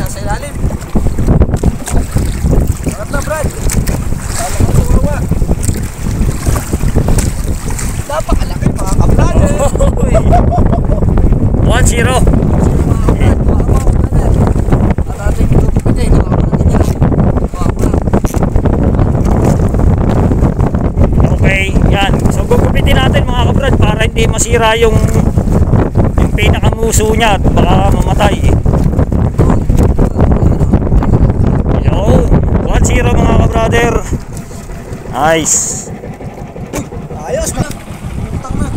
nasa ilalim. Harap na, Brad. Kala ko sumawa. Napakalaki mga ka-brother. 1-0. Okay, yan. So gugupitin natin mga kabrad para hindi masira yung pinakamuso niya at baka mamatay. Yo, 1-0 mga kabrother. Nice. Ayos na. Utang na.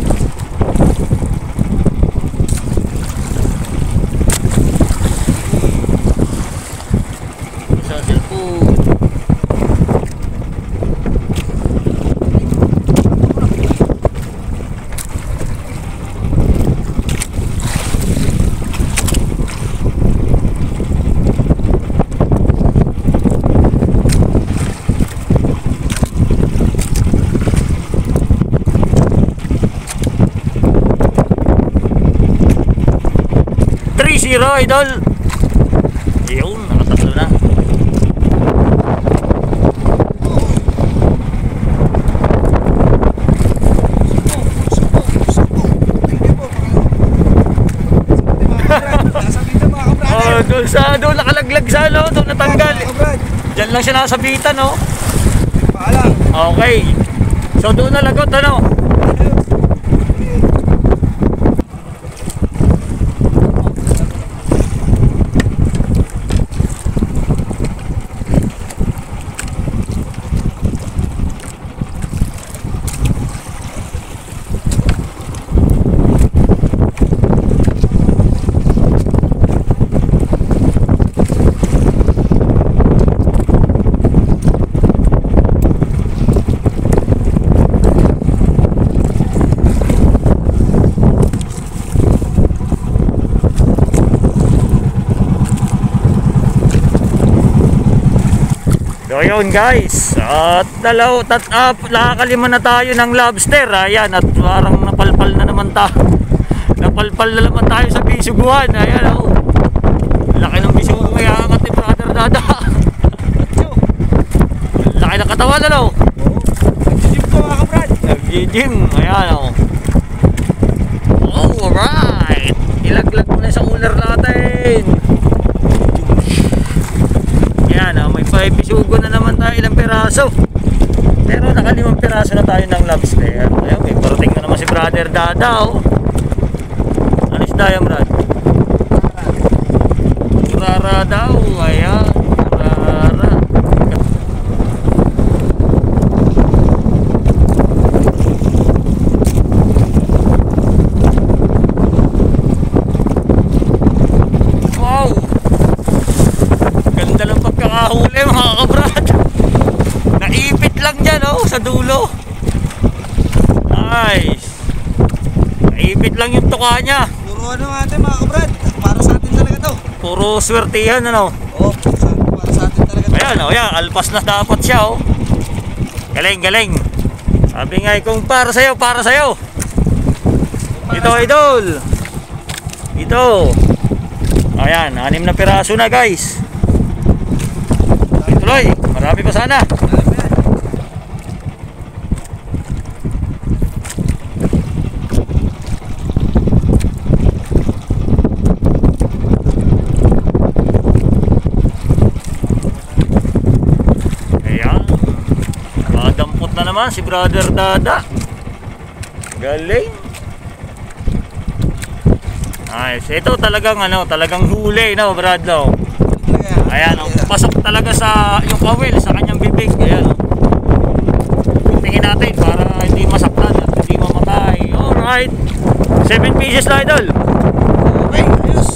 Sa cellphone. Idol. Yun, nakatatlo na. Oh, doon sa doon nakalaglag sa ano, doon natanggal. Diyan lang siya nasabitan, no. Paalam. Okay. So doon na lagot ano. So yun guys, at nakakalima na tayo ng lobster. Ayan, at parang napalpal na naman tayo. Napalpal na naman tayo sa bisuguan. Ayan, oh. Laki ng bisugo kaya angat ni Brother Dada. Laki ng katawan, ano? Nag-gym ko mga ka-brad. Nag-gym, ayan, oh. Oh, alright. Ilaglag mo na sa cooler natin. Ayan, may 5 bisugo na naman tayo, ilang peraso. Pero naka-5 peraso na tayo ng lobster. Ayun, may parating na naman si Brother Dada, oh. Ano isda yan, Brad? Rara daw, ayan. Rara. Wow! Ganda lang pagkakahuli mga kabrad. Naipit lang dyan, oh, sa dulo. Nice. Naipit lang yung tuka niya. Puro ano natin mga ka-brad. Para sa atin talaga to. Puro swertihan, ano? Oo, para sa atin talaga to. Ayan, oh, yan. Alpas na dapat siya, oh. Galing, galing. Sabi nga, kung para sa'yo, para sa'yo. Ito, idol. Ito. Ayan, 6 na piraso na, guys. Tuloy, marami pa sana. Ayan. Nakadampot na naman si Brother Dada. Galing. Nice. Ito talagang ano, talagang huli, no, Bradlo. Ayan, oh, pasok talaga sa yung kawil sa kanyang bibig. Ayan, oh. Tingin natin para hindi masaktan at hindi mamatay. Alright, 7 pieces na, idol. Okay, ayos.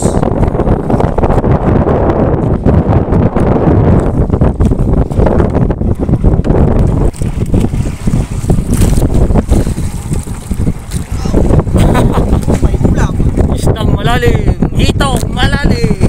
May ulam. Isdang malalim, hitong malalim.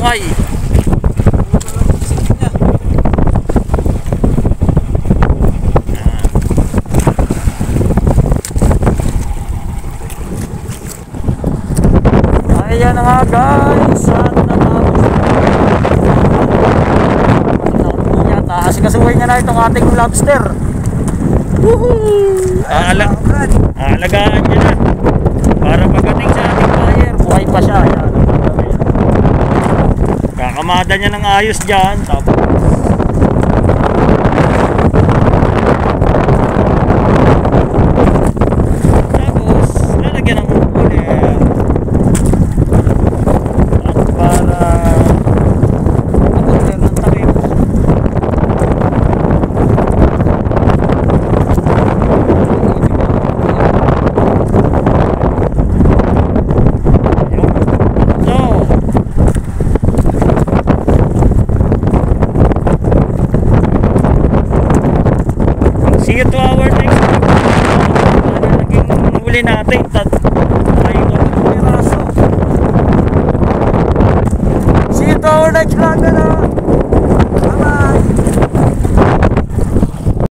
sungay. Ayan na nga guys, at natapos na asikasuhin nga na itong ating lobster. Woohoo! Aalagaan niya na para pagdating sa ating buyer, buhay pa siya. Ayan. Kakamada niya ng ayos dyan, tapos lalagyan ng ulit. See you to our next vlog. Ano naging huli natin? Tayo ko ng piraso. See you to our next vlog na.